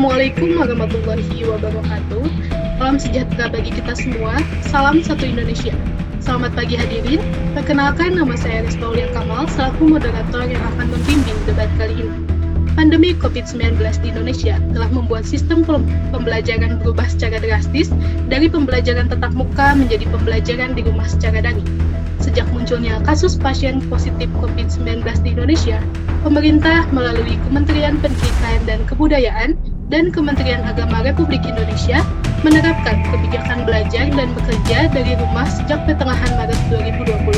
Assalamualaikum warahmatullahi wabarakatuh. Salam sejahtera bagi kita semua. Salam satu Indonesia. Selamat pagi hadirin. Perkenalkan, nama saya Rizka Aulia Kamal selaku moderator yang akan membimbing debat kali ini. Pandemi COVID-19 di Indonesia telah membuat sistem pembelajaran berubah secara drastis dari pembelajaran tatap muka menjadi pembelajaran di rumah secara daring. Sejak munculnya kasus pasien positif COVID-19 di Indonesia, pemerintah melalui Kementerian Pendidikan dan Kebudayaan dan Kementerian Agama Republik Indonesia menerapkan kebijakan belajar dan bekerja dari rumah sejak pertengahan Maret 2020.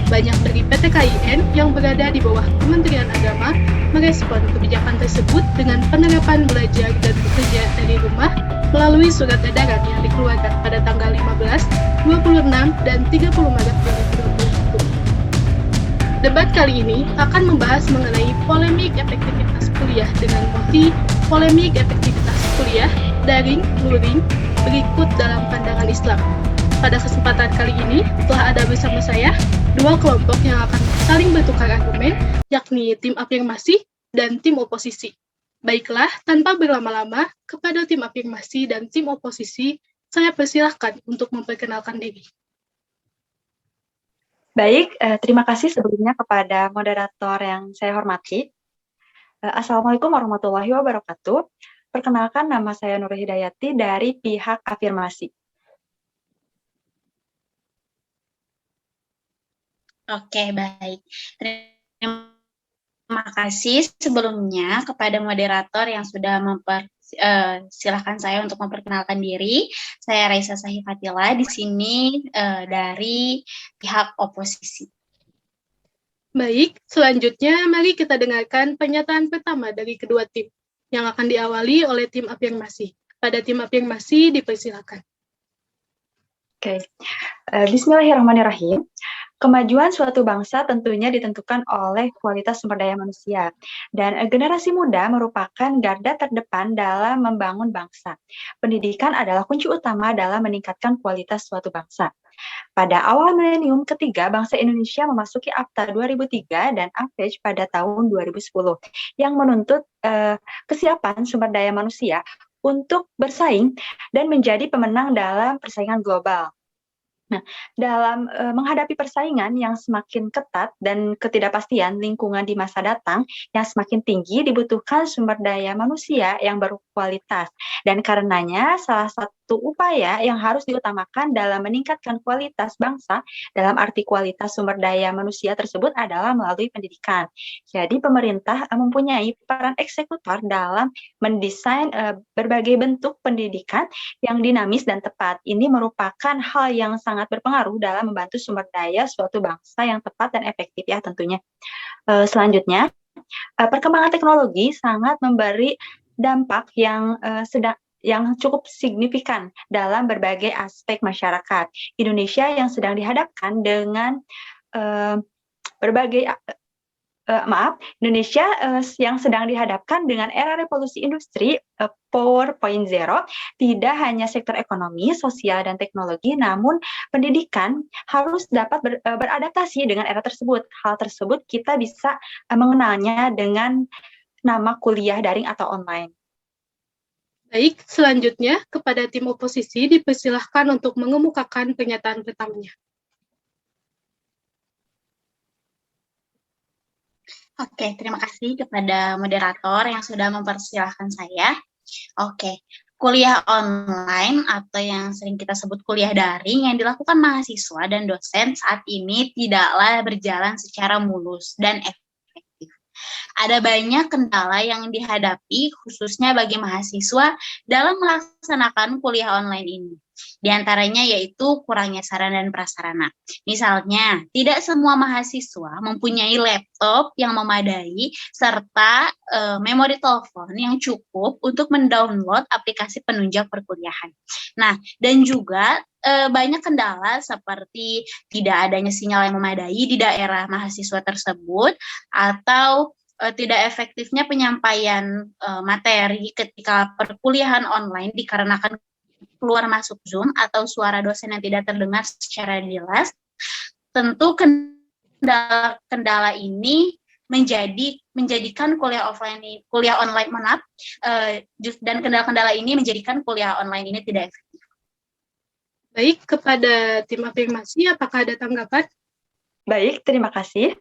Banyak dari PT KIN yang berada di bawah Kementerian Agama merespon kebijakan tersebut dengan penerapan belajar dan bekerja dari rumah melalui surat edaran yang dikeluarkan pada tanggal 15, 26, dan 30 Maret 2020. Debat kali ini akan membahas mengenai polemik efektivitas kuliah dengan motif polemik efektivitas kuliah daring, luring, berikut dalam pandangan Islam. Pada kesempatan kali ini telah ada bersama saya dua kelompok yang akan saling bertukar argumen, yakni tim afirmasi dan tim oposisi. Baiklah, tanpa berlama-lama, kepada tim afirmasi dan tim oposisi, saya persilahkan untuk memperkenalkan diri. Baik, terima kasih sebelumnya kepada moderator yang saya hormati. Assalamualaikum warahmatullahi wabarakatuh. Perkenalkan, nama saya Nur Hidayati dari pihak afirmasi. Oke, baik. Terima kasih sebelumnya kepada moderator yang sudah silakan saya untuk memperkenalkan diri. Saya Raisa Sahifatila di sini dari pihak oposisi. Baik, selanjutnya mari kita dengarkan pernyataan pertama dari kedua tim yang akan diawali oleh tim afirmasi. Pada tim afirmasi dipersilakan. Oke, Bismillahirrahmanirrahim. Kemajuan suatu bangsa tentunya ditentukan oleh kualitas sumber daya manusia, dan generasi muda merupakan garda terdepan dalam membangun bangsa. Pendidikan adalah kunci utama dalam meningkatkan kualitas suatu bangsa. Pada awal milenium ketiga, bangsa Indonesia memasuki Akta 2003 dan AVEJ pada tahun 2010, yang menuntut kesiapan sumber daya manusia untuk bersaing dan menjadi pemenang dalam persaingan global. Nah, dalam menghadapi persaingan yang semakin ketat dan ketidakpastian lingkungan di masa datang yang semakin tinggi, dibutuhkan sumber daya manusia yang berkualitas. Dan karenanya, salah satu upaya yang harus diutamakan dalam meningkatkan kualitas bangsa, dalam arti kualitas sumber daya manusia tersebut adalah melalui pendidikan. Jadi, pemerintah mempunyai peran eksekutor dalam mendesain berbagai bentuk pendidikan yang dinamis dan tepat. Ini merupakan hal yang sangat berpengaruh dalam membantu sumber daya suatu bangsa yang tepat dan efektif ya tentunya. Selanjutnya, perkembangan teknologi sangat memberi dampak yang cukup signifikan dalam berbagai aspek masyarakat. Indonesia yang sedang dihadapkan dengan Indonesia yang sedang dihadapkan dengan era revolusi industri 4.0, tidak hanya sektor ekonomi, sosial, dan teknologi, namun pendidikan harus dapat beradaptasi dengan era tersebut. Hal tersebut kita bisa mengenalnya dengan nama kuliah daring atau online. Baik, selanjutnya kepada tim oposisi dipersilahkan untuk mengemukakan pernyataan pertamanya. Oke, terima kasih kepada moderator yang sudah mempersilahkan saya. Oke, kuliah online atau yang sering kita sebut kuliah daring yang dilakukan mahasiswa dan dosen saat ini tidaklah berjalan secara mulus dan efektif. Ada banyak kendala yang dihadapi khususnya bagi mahasiswa dalam melaksanakan kuliah online ini. Di antaranya yaitu kurangnya sarana dan prasarana. Misalnya, tidak semua mahasiswa mempunyai laptop yang memadai serta memori telepon yang cukup untuk mendownload aplikasi penunjang perkuliahan. Nah, dan juga banyak kendala seperti tidak adanya sinyal yang memadai di daerah mahasiswa tersebut atau tidak efektifnya penyampaian materi ketika perkuliahan online dikarenakan keluar masuk Zoom atau suara dosen yang tidak terdengar secara jelas. Tentu kendala ini menjadikan kuliah online dan kendala-kendala ini menjadikan kuliah online ini tidak efektif. Baik, kepada tim afirmasi, apakah ada tanggapan? Baik, terima kasih.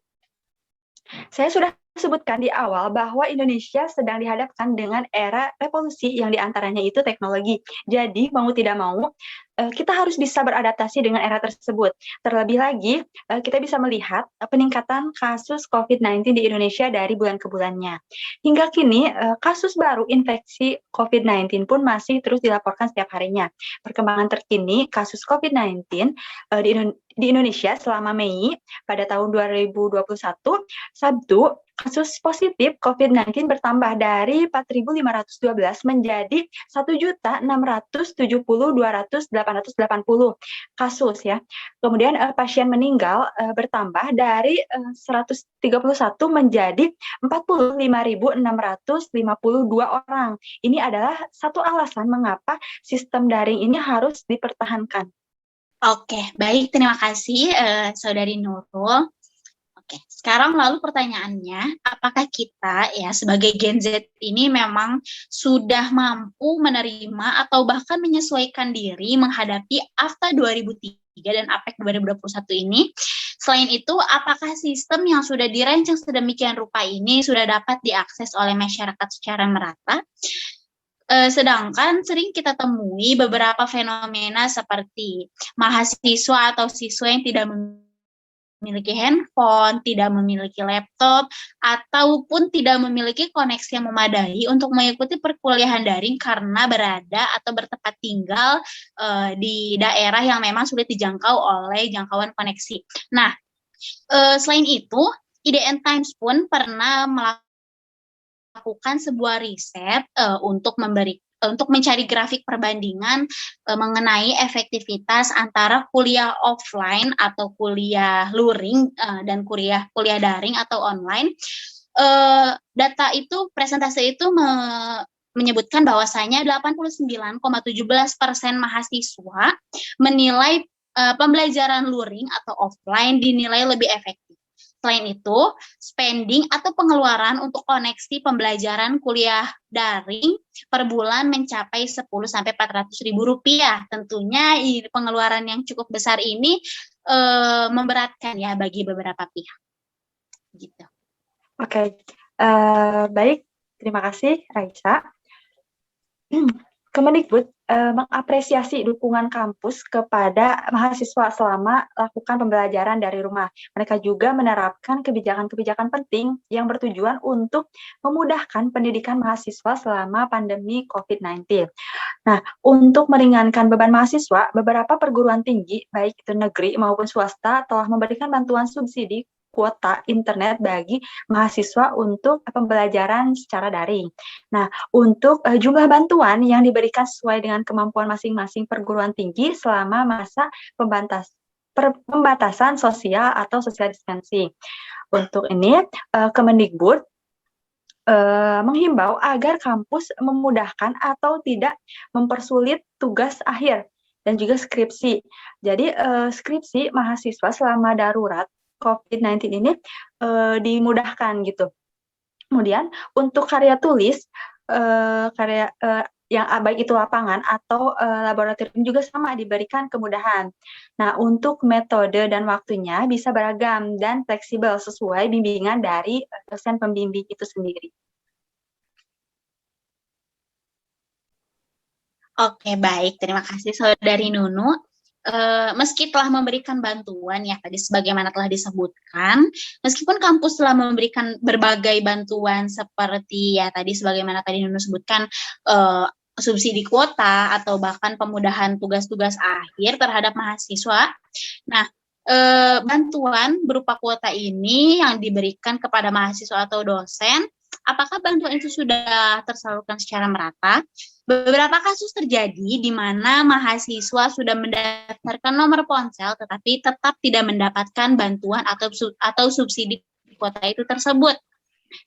Saya sudah sebutkan di awal bahwa Indonesia sedang dihadapkan dengan era revolusi yang diantaranya itu teknologi. Jadi, mau tidak mau, kita harus bisa beradaptasi dengan era tersebut. Terlebih lagi, kita bisa melihat peningkatan kasus COVID-19 di Indonesia dari bulan ke bulannya. Hingga kini, kasus baru infeksi COVID-19 pun masih terus dilaporkan setiap harinya. Perkembangan terkini kasus COVID-19 di Indonesia selama Mei pada tahun 2021, Sabtu, kasus positif COVID-19 bertambah dari 4.512 menjadi 1.670.280 kasus ya. Kemudian pasien meninggal bertambah dari 131 menjadi 45.652 orang. Ini adalah satu alasan mengapa sistem daring ini harus dipertahankan. Oke, baik, terima kasih Saudari Nurul. Oke, sekarang lalu pertanyaannya, apakah kita ya sebagai Gen Z ini memang sudah mampu menerima atau bahkan menyesuaikan diri menghadapi AFTA 2003 dan APEC 2021 ini? Selain itu, apakah sistem yang sudah dirancang sedemikian rupa ini sudah dapat diakses oleh masyarakat secara merata? Sedangkan sering kita temui beberapa fenomena seperti mahasiswa atau siswa yang tidak memiliki handphone, tidak memiliki laptop, ataupun tidak memiliki koneksi yang memadai untuk mengikuti perkuliahan daring karena berada atau bertempat tinggal di daerah yang memang sulit dijangkau oleh jangkauan koneksi. Nah, selain itu, IDN Times pun pernah melakukan sebuah riset untuk mencari grafik perbandingan mengenai efektivitas antara kuliah offline atau kuliah luring dan kuliah daring atau online. Data itu, presentasi itu menyebutkan bahwasanya 89,17% mahasiswa menilai pembelajaran luring atau offline dinilai lebih efektif. Selain itu, spending atau pengeluaran untuk koneksi pembelajaran kuliah daring per bulan mencapai 10-400 ribu rupiah. Tentunya pengeluaran yang cukup besar ini memberatkan ya bagi beberapa pihak. Gitu. Oke, baik. Terima kasih, Raisa. Kemendikbud mengapresiasi dukungan kampus kepada mahasiswa selama lakukan pembelajaran dari rumah. Mereka juga menerapkan kebijakan-kebijakan penting yang bertujuan untuk memudahkan pendidikan mahasiswa selama pandemi COVID-19. Nah, untuk meringankan beban mahasiswa, beberapa perguruan tinggi, baik itu negeri maupun swasta, telah memberikan bantuan subsidi kuota internet bagi mahasiswa untuk pembelajaran secara daring. Nah, untuk jumlah bantuan yang diberikan sesuai dengan kemampuan masing-masing perguruan tinggi selama masa pembatasan sosial atau social distancing. Untuk ini, Kemendikbud menghimbau agar kampus memudahkan atau tidak mempersulit tugas akhir dan juga skripsi. Jadi, skripsi mahasiswa selama darurat COVID-19 ini dimudahkan gitu. Kemudian untuk karya tulis, yang baik itu lapangan atau laboratorium juga sama diberikan kemudahan. Nah, untuk metode dan waktunya bisa beragam dan fleksibel sesuai bimbingan dari dosen pembimbing itu sendiri. Oke, baik. Terima kasih Saudari Nunu. Meski telah memberikan bantuan ya tadi sebagaimana telah disebutkan, meskipun kampus telah memberikan berbagai bantuan seperti ya tadi sebagaimana tadi Nunu sebutkan subsidi kuota atau bahkan pemudahan tugas-tugas akhir terhadap mahasiswa. Nah, bantuan berupa kuota ini yang diberikan kepada mahasiswa atau dosen, apakah bantuan itu sudah tersalurkan secara merata? Beberapa kasus terjadi di mana mahasiswa sudah mendaftarkan nomor ponsel tetapi tetap tidak mendapatkan bantuan atau subsidi kuota itu tersebut.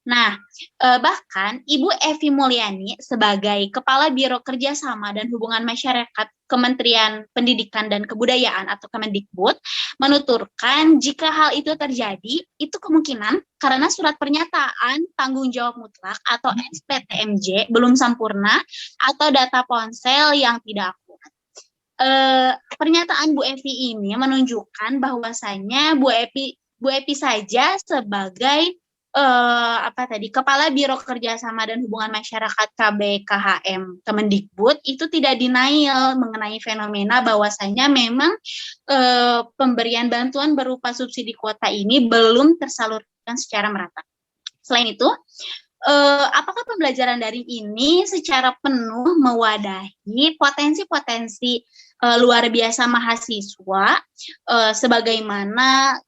Nah, bahkan Ibu Evi Mulyani sebagai Kepala Biro Kerjasama dan Hubungan Masyarakat Kementerian Pendidikan dan Kebudayaan atau Kemendikbud menuturkan jika hal itu terjadi, itu kemungkinan karena surat pernyataan tanggung jawab mutlak atau SPTMJ belum sempurna atau data ponsel yang tidak akurat. Pernyataan Bu Evi ini menunjukkan bahwasannya Bu Evi saja sebagai Kepala Biro Kerjasama dan Hubungan Masyarakat KBKHM Kemendikbud itu tidak denial mengenai fenomena bahwasanya memang pemberian bantuan berupa subsidi kuota ini belum tersalurkan secara merata. Selain itu, apakah pembelajaran daring ini secara penuh mewadahi potensi-potensi luar biasa mahasiswa sebagaimana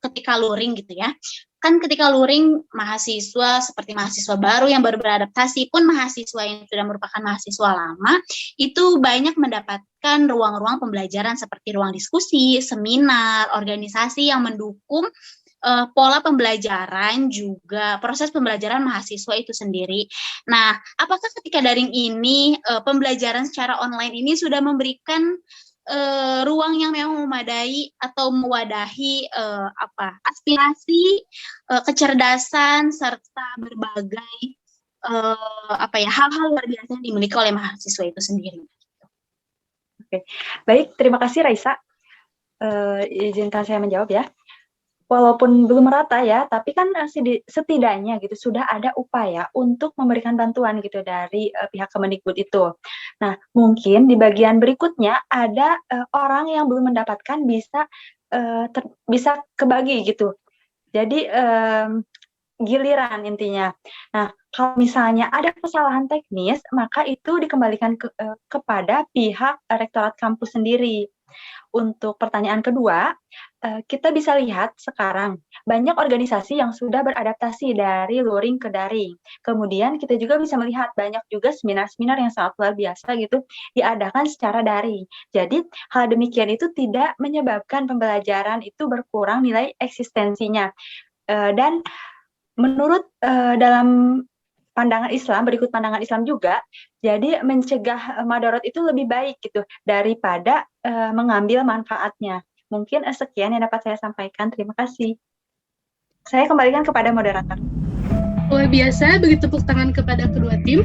ketika luring gitu ya. Kan ketika luring mahasiswa seperti mahasiswa baru yang baru beradaptasi pun mahasiswa yang sudah merupakan mahasiswa lama itu banyak mendapatkan ruang-ruang pembelajaran seperti ruang diskusi, seminar, organisasi yang mendukung pola pembelajaran juga proses pembelajaran mahasiswa itu sendiri. Nah, apakah ketika daring ini pembelajaran secara online ini sudah memberikan ruang yang memang memadai atau mewadahi aspirasi, kecerdasan serta berbagai hal-hal luar biasa yang dimiliki oleh mahasiswa itu sendiri. Oke, baik, terima kasih Raisa. Izinkan saya menjawab ya. Walaupun belum merata ya, tapi kan setidaknya gitu sudah ada upaya untuk memberikan bantuan gitu dari pihak Kemendikbud itu. Nah, mungkin di bagian berikutnya ada orang yang belum mendapatkan bisa kebagi gitu. Jadi giliran intinya. Nah, kalau misalnya ada kesalahan teknis, maka itu dikembalikan kepada pihak rektorat kampus sendiri. Untuk pertanyaan kedua, kita bisa lihat sekarang banyak organisasi yang sudah beradaptasi dari luring ke daring. Kemudian kita juga bisa melihat banyak juga seminar-seminar yang sangat luar biasa gitu diadakan secara daring. Jadi hal demikian itu tidak menyebabkan pembelajaran itu berkurang nilai eksistensinya. Dan menurut dalam pandangan Islam, berikut pandangan Islam juga, jadi mencegah madarat itu lebih baik gitu daripada mengambil manfaatnya. Mungkin sekian yang dapat saya sampaikan. Terima kasih. Saya kembalikan kepada moderator. Luar biasa, beri tepuk tangan kepada kedua tim.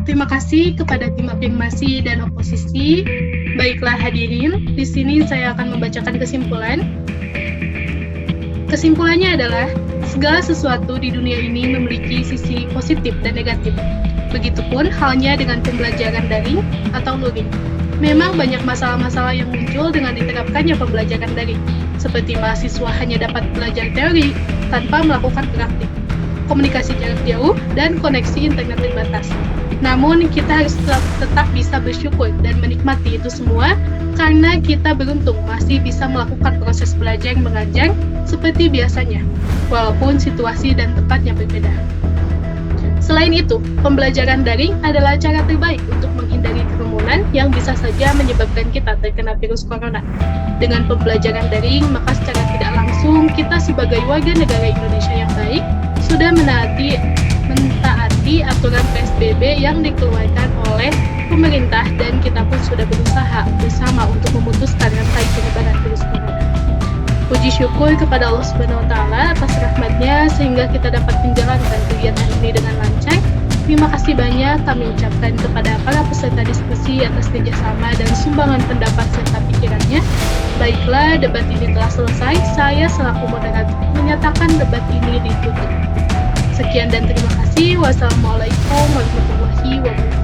Terima kasih kepada tim afirmasi dan oposisi. Baiklah hadirin, di sini saya akan membacakan kesimpulan. Kesimpulannya adalah, segala sesuatu di dunia ini memiliki sisi positif dan negatif. Begitupun halnya dengan pembelajaran daring atau luring. Memang banyak masalah-masalah yang muncul dengan diterapkannya pembelajaran daring, seperti mahasiswa hanya dapat belajar teori tanpa melakukan praktik, komunikasi jarak jauh, dan koneksi internet terbatas. Namun, kita harus tetap bisa bersyukur dan menikmati itu semua karena kita beruntung masih bisa melakukan proses belajar mengajar seperti biasanya, walaupun situasi dan tempatnya berbeda. Selain itu, pembelajaran daring adalah cara terbaik untuk menghindari kerumunan yang bisa saja menyebabkan kita terkena virus corona. Dengan pembelajaran daring, maka secara tidak langsung kita sebagai warga negara Indonesia yang baik sudah mentaati aturan PSBB yang dikeluarkan oleh pemerintah dan kita pun sudah berusaha bersama untuk memutuskan rantai penyebaran virus corona. Puji syukur kepada Allah Subhanahu wa Ta'ala atas rahmatnya sehingga kita dapat menjalankan kegiatan ini dengan lancar. Terima kasih banyak kami ucapkan kepada para peserta diskusi atas kerjasama dan sumbangan pendapat serta pikirannya. Baiklah, debat ini telah selesai. Saya selaku moderator menyatakan debat ini ditutup. Sekian dan terima kasih. Wassalamualaikum warahmatullahi wabarakatuh.